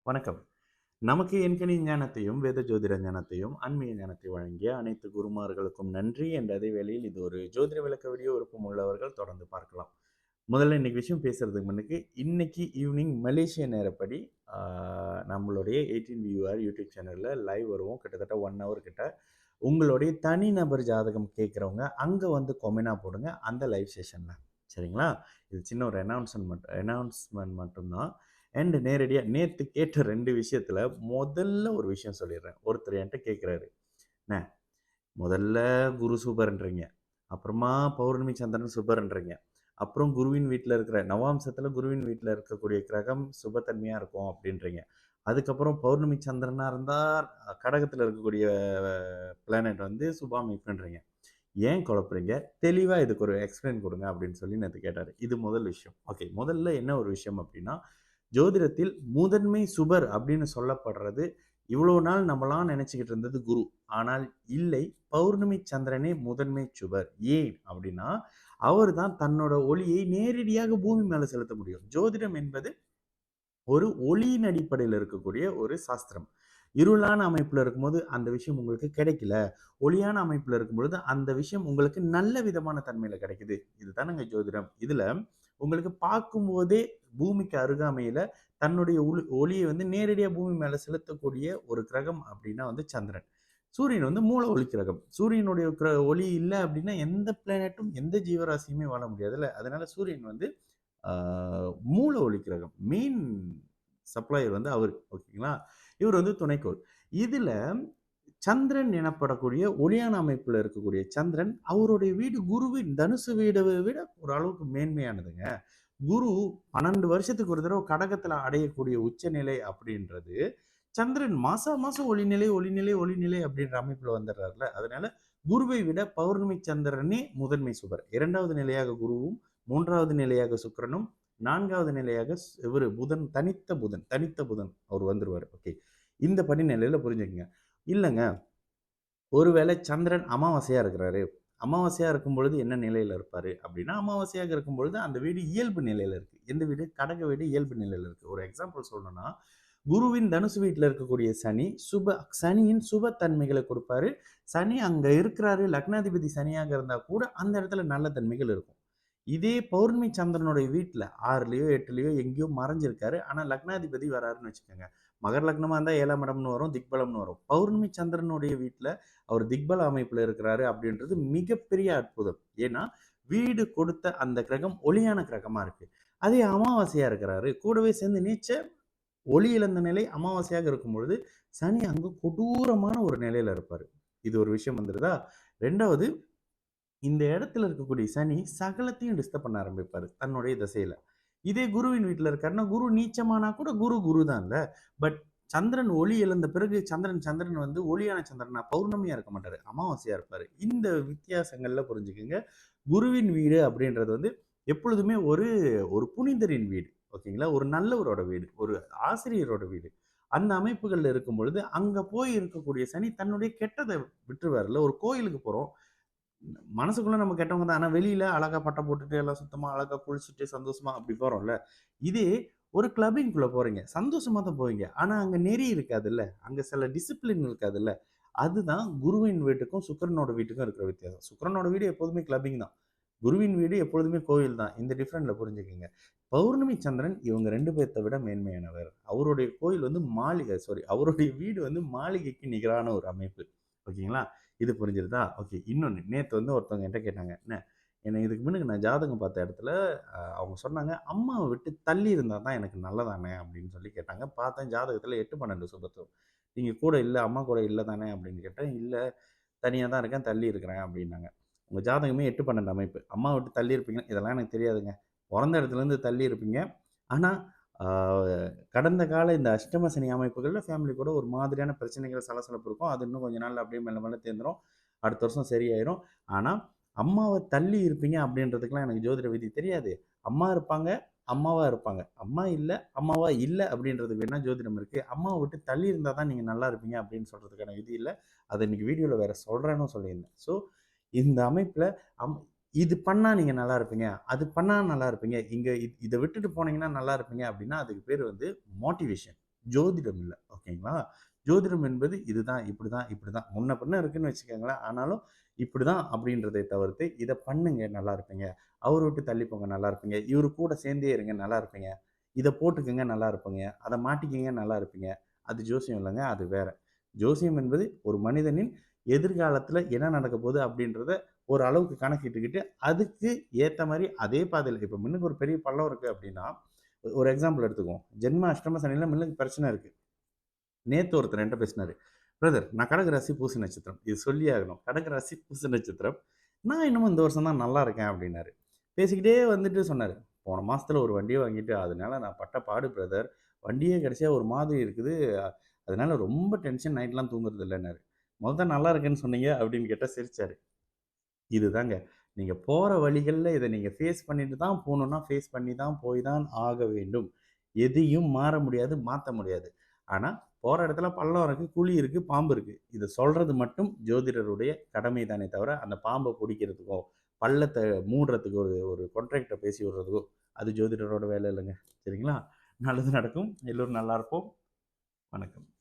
வணக்கம். நமக்கு எண்கணி ஞானத்தையும், வேத ஜோதிட ஞானத்தையும், ஆன்மீக ஞானத்தை வழங்கிய அனைத்து குருமார்களுக்கும் நன்றி என்ற அதே வேளையில் இது ஒரு ஜோதிட விளக்க வீடியோ விருப்பம் உள்ளவர்கள் தொடர்ந்து பார்க்கலாம். முதல்ல இன்னைக்கு விஷயம் பேசுறதுக்கு முன்னுக்கு, இன்னைக்கு ஈவினிங் மலேசிய நேரப்படி ஆ நம்மளுடைய 18 வியூவர் யூடியூப் சேனல்ல லைவ் வருவோம். கிட்டத்தட்ட 1 ஹவர் கிட்ட. உங்களுடைய தனிநபர் ஜாதகம் கேட்கிறவங்க அங்க வந்து கொமெனா போடுங்க. அந்த லைவ் செஷன்ல. சரிங்களா? இது சின்ன ஒரு அனௌன்ஸ்மென்ட் மட்டும் தான். நேரடியா நேத்து கேட்ட 2 விஷயத்துல முதல்ல ஒரு விஷயம் சொல்லிடுறேன். ஒருத்தர் என்ட்ட கேட்கிறாரு. "அண்ணே, முதல்ல குரு சூப்பர்ன்றீங்க. அப்புறமா பௌர்ணமி சந்திரன் சூப்பர்ன்றீங்க. அப்புறம் குருவின் வீட்ல இருக்கிற நவாம்சத்துல குருவின் வீட்ல இருக்கக்கூடிய கிரகம் சுபத்தன்மையா இருக்கும் அப்படின்றீங்க. அதுக்கப்புறம் பௌர்ணமி சந்திரனா இருந்தா கடகத்துல இருக்கக்கூடிய பிளானட் வந்து சுப அமைப்புன்றீங்க. ஏன் குழப்புறீங்க? தெளிவா இதுக்கு ஒரு எக்ஸ்பிளைன் குடுங்க" அப்படின்னு சொல்லி நேத்து கேட்டாரு. இது முதல் விஷயம். ஓகே. முதல்ல என்ன ஒரு விஷயம் அப்படின்னா, ஜோதிடத்தில் முதன்மை சுபர் அப்படின்னு சொல்லப்படுறது, இவ்வளவு நாள் நம்மலாம் நினைச்சுக்கிட்டு இருந்தது குரு. ஆனால் இல்லை, பௌர்ணமி சந்திரனே முதன்மை சுபர். ஏன் அப்படின்னா, அவர் தான் தன்னோட ஒளியை நேரடியாக பூமி மேல செலுத்த முடியும். ஜோதிடம் என்பது ஒரு ஒளியின் அடிப்படையில இருக்கக்கூடிய ஒரு சாஸ்திரம். இருளான அமைப்புல இருக்கும்போது அந்த விஷயம் உங்களுக்கு கிடைக்கல. ஒளியான அமைப்புல இருக்கும்பொழுது அந்த விஷயம் உங்களுக்கு நல்ல விதமான தன்மையில கிடைக்குது. இதுதானங்க ஜோதிடம். இதுல உங்களுக்கு பார்க்கும்போதே பூமிக்கு அருகாமையில தன்னுடைய ஒளிய வந்து நேரடியா பூமி மேல செலுத்தக்கூடிய ஒரு கிரகம் அப்படின்னா வந்து சந்திரன். சூரியன் வந்து மூல ஒளி கிரகம். சூரியனுடைய ஒளி இல்ல அப்படின்னா எந்த பிளானட்டும், எந்த ஜீவராசியுமே வாழ முடியாதுல்ல. அதனால சூரியன் வந்து ஆ மூல ஒளி கிரகம். மெயின் சப்ளையர் வந்து அவரு. ஓகேங்களா? இவர் வந்து துணைக்கோள். இதுல சந்திரன் எனப்படக்கூடிய ஒளியான அமைப்புல இருக்கக்கூடிய சந்திரன், அவருடைய வீடு குருவின் தனுசு வீட விட ஒரு அளவுக்கு மேன்மையானதுங்க. குரு 12 வருஷத்துக்கு ஒரு தடவ கடகத்துல அடையக்கூடிய உச்சநிலை அப்படின்றது, சந்திரன் மாசா மாசம் ஒளிநிலை, ஒளிநிலை, ஒளிநிலை அப்படின்ற அமைப்புல வந்துடுறார்ல. அதனால குருவை விட பௌர்ணமி சந்திரனே முதன்மை சுபர். 2வது நிலையாக குருவும், 3வது நிலையாக சுக்கிரனும், 4வது நிலையாக இவரு புதன், தனித்த புதன் அவர் வந்துருவாரு. ஓகே. இந்த படிநிலையில புரிஞ்சுக்கங்க. இல்லங்க, ஒருவேளை சந்திரன் அமாவாசையா இருக்கிறாரு. அமாவாசையா இருக்கும்பொழுது என்ன நிலையில இருப்பாரு அப்படின்னா, அமாவாசையாக இருக்கும்பொழுது அந்த வீடு இயல்பு நிலையில இருக்கு. எந்த வீடு? கடக வீடு இயல்பு நிலையில இருக்கு. ஒரு எக்ஸாம்பிள் சொல்லணும்னா, குருவின் தனுசு வீட்ல இருக்கக்கூடிய சனியின் சுப தன்மைகள குடுப்பாரு. சனி அங்க இருக்கிறாரு, லக்னாதிபதி சனியாக இருந்தா கூட அந்த இடத்துல நல்ல தன்மைகள் இருக்கும். இதே பௌர்ணமி சந்திரனுடைய வீட்ல 6லயோ, 8லயோ எங்கேயோ மறைஞ்சிருக்காரு. ஆனா லக்னாதிபதி வராருன்னு வச்சுக்கோங்க. மகர லக்னமா இருந்தா 7ஆம் இடம்னு வரும், திக்பலம்னு வரும். பௌர்ணமி சந்திரனுடைய வீட்ல அவர் திக்பல அமைப்புல இருக்கிறாரு அப்படின்றது மிகப்பெரிய அற்புதம். ஏன்னா, வீடு கொடுத்த அந்த கிரகம் ஒளியான கிரகமா இருக்கு. அதே அமாவாசையா இருக்கிறாரு. கூடவே சேர்ந்து ஒளி இழந்த நிலை அமாவாசையாக இருக்கும் பொழுது, சனி அங்கு கொடூரமான ஒரு நிலையில இருப்பாரு. இது ஒரு விஷயம் வந்துருதா? 2வது, இந்த இடத்துல இருக்கக்கூடிய சனி சகலத்தையும் டிஸ்டர்ப் பண்ண ஆரம்பிப்பாரு. தன்னுடைய திசையில. இதே குருவின் வீட்ல இருக்காருன்னா, குரு நீச்சமானா கூட குரு தான்ல. பட் சந்திரன் ஒளி இழந்த பிறகு சந்திரன் வந்து ஒளியான சந்திரனா பௌர்ணமியா இருக்க மாட்டாரு. அமாவாசையா இருப்பாரு. இந்த வித்தியாசங்கள்ல புரிஞ்சுக்கங்க. குருவின் வீடு அப்படின்றது வந்து எப்பொழுதுமே ஒரு ஒரு புனிதரின் வீடு. ஓகேங்களா? ஒரு நல்லவரோட வீடு. ஒரு ஆசிரியரோட வீடு. அந்த அமைப்புகள்ல இருக்கும் பொழுது, அங்க போய் இருக்கக்கூடிய சனி தன்னுடைய கெட்டத விட்டுருவாருல்ல. ஒரு கோயிலுக்கு போறோம். மனசுக்குள்ள நம்ம கெட்டவங்க தான். ஆனா வெளியில அழகா பட்டம் போட்டுட்டு, எல்லாம் சுத்தமா அழகா குளிச்சுட்டு, சந்தோஷமா அப்படி போறோம்ல. இதே ஒரு கிளப்பிங்குள்ள போறீங்க. சந்தோஷமா தான் போவீங்க. ஆனா அங்க நெறி இருக்காதுல்ல. அங்க சில டிசிப்ளின் இருக்காதுல்ல. அதுதான் குருவின் வீட்டுக்கும், சுக்கிரனோட வீட்டுக்கும் இருக்கிற வித்தியாசம். சுக்கிரனோட வீடு எப்போதுமே கிளப்பிங் தான். குருவின் வீடு எப்பொழுதுமே கோவில் தான். இந்த டிஃபரெண்ட்ல புரிஞ்சுக்கங்க. பௌர்ணமி சந்திரன் இவங்க 2 பேத்த விட மேன்மையானவர். அவருடைய கோயில் வந்து அவருடைய வீடு வந்து மாளிகைக்கு நிகரான ஒரு அமைப்பு. ஓகேங்களா? இது புரிஞ்சிருதா? ஓகே. இன்னொன்னு, நேத்து வந்து ஒருத்தவங்க என்ட்ட கேட்டாங்க. "அண்ணே, என்ன இதுக்கு முன்னுக்கு நான் ஜாதகம் பார்த்த இடத்துல அவங்க சொன்னாங்க, அம்மாவ விட்டு தள்ளி இருந்தா தான் எனக்கு நல்லதாண்ணே" அப்படின்னு சொல்லி கேட்டாங்க. பார்த்தேன் ஜாதகத்துல 8, 12 சுபத்துவம். "நீங்க கூட இல்ல, அம்மா கூட இல்ல தானே?" அப்படின்னு கேட்டேன். "இல்ல, தனியா தான் இருக்கேன், தள்ளி இருக்கிறேன்" அப்படின்னாங்க. உங்க ஜாதகமே 8, 12 அமைப்பு. அம்மாவ விட்டு தள்ளி இருப்பீங்க. இதெல்லாம் எனக்கு தெரியாதுங்க. பொறந்த இடத்துலேருந்து தள்ளி இருப்பீங்க. ஆனா, ஆ கடந்த கால இந்த அஷ்டம சனி அமைப்புகள்ல ஃபேமிலி கூட ஒரு மாதிரியான பிரச்சனைகள், சலசலப்பு இருக்கும். அது இன்னும் கொஞ்ச நாள்ல அப்படியே மெல்ல மெல்ல தேர்ந்துரும். அடுத்த வருஷம் சரியாயிரும். ஆனா, அம்மாவ தள்ளி இருப்பீங்க அப்படின்றதுக்கெல்லாம் எனக்கு ஜோதிட விதி தெரியாது. அம்மா இருப்பாங்க, அம்மாவா இருப்பாங்க. அம்மா இல்ல, அம்மாவா இல்ல அப்படின்றதுக்கு வேணா ஜோதிடம் இருக்கு. அம்மாவ விட்டு தள்ளி இருந்தா தான் நீங்க நல்லா இருப்பீங்க அப்படின்னு சொல்றதுக்கான விதி இல்ல. அத இன்னைக்கு வீடியோல வேற சொல்றேன்னும் சொல்லியிருந்தேன். ஸோ, இந்த அமைப்புல அம் இது பண்ணா நீங்க நல்லா இருப்பீங்க. அது பண்ணா நல்லா இருப்பீங்க. இங்க இத விட்டுட்டு போனீங்கன்னா நல்லா இருப்பீங்க அப்படின்னா, அதுக்கு பேரு வந்து மோட்டிவேஷன். ஜோதிடம் இல்ல. ஓகேங்களா? ஜோதிடம் என்பது இதுதான், இப்படிதான், இப்படிதான். முன்ன பின்ன இருக்குன்னு வச்சுக்கோங்களேன். ஆனாலும் இப்படிதான் அப்படின்றதை தவிர்த்து, இத பண்ணுங்க நல்லா இருப்பீங்க. அவர விட்டு தள்ளி போங்க நல்லா இருப்பீங்க. இவரு கூட சேர்ந்தே இருங்க நல்லா இருப்பீங்க. இத போட்டுக்கங்க நல்லா இருப்பீங்க. அத மாட்டிக்கங்க நல்லா இருப்பீங்க. அது ஜோசியம் இல்லங்க. அது வேற. ஜோசியம் என்பது ஒரு மனிதனின் எதிர்காலத்துல என்ன நடக்க போகுது அப்படின்றத ஒரு அளவுக்கு கணக்கிட்டுக்கிட்டு, அதுக்கு ஏத்த மாரி அதே பாதையில இப்ப முன்னுக்கு ஒரு பெரிய பள்ளம் இருக்கு அப்படின்னா, ஒரு எக்ஸாம்பிள் எடுத்துக்குவோம். ஜென்ம, அஷ்டம சனியில முன்னுக்கு பிரச்சனை இருக்கு. நேத்து ஒருத்தர் என்ட்ட பேசினாரு. பிரதர் நான் கடக ராசி பூச நட்சத்திரம். இது சொல்லியே ஆகணும். கடக ராசி பூச நட்சத்திரம். நான் என்னமோ இந்த வருஷம் தான் நல்லா இருக்கேன் அப்டின்னாரு. பேசிக்கிட்டே வந்துட்டு சொன்னாரு. போன மாசத்துல ஒரு வண்டிய வாங்கிட்டு அதனால நான் பட்ட பாடு பிரதர். வண்டியே கடைசியா ஒரு மாதிரி இருக்குது. அதனால ரொம்ப டென்ஷன் நைட்லாம் தூங்குறது இல்லன்னாரு. மொத நல்லா இருக்கேன்னு சொன்னீங்க அப்டின்னு கேட்டா சிரிச்சாரு. இதுதாங்க. நீங்க போற வழிகள்ல இத நீங்க ஃபேஸ் பண்ணிட்டு தான் போணும்னா, ஃபேஸ் பண்ணி தான் போய் தான் ஆக வேண்டும். எதையும் மாற முடியாது, மாத்த முடியாது. ஆனா, போற இடத்துல பள்ளம் இருக்கு, குழி இருக்கு, பாம்பு இருக்கு. இத சொல்றது மட்டும் ஜோதிடருடைய கடமை தானே தவிர, அந்த பாம்ப புடிக்கிறதுக்கோ, பள்ளத்த மூடுறதுக்கு ஒரு ஒரு கான்ட்ராக்ட்ட பேசி விடுறதுக்கோ, அது ஜோதிடரோட வேலை இல்லங்க. சரிங்களா? நல்லது நடக்கும். எல்லோரும் நல்லா இருப்போம். வணக்கம்.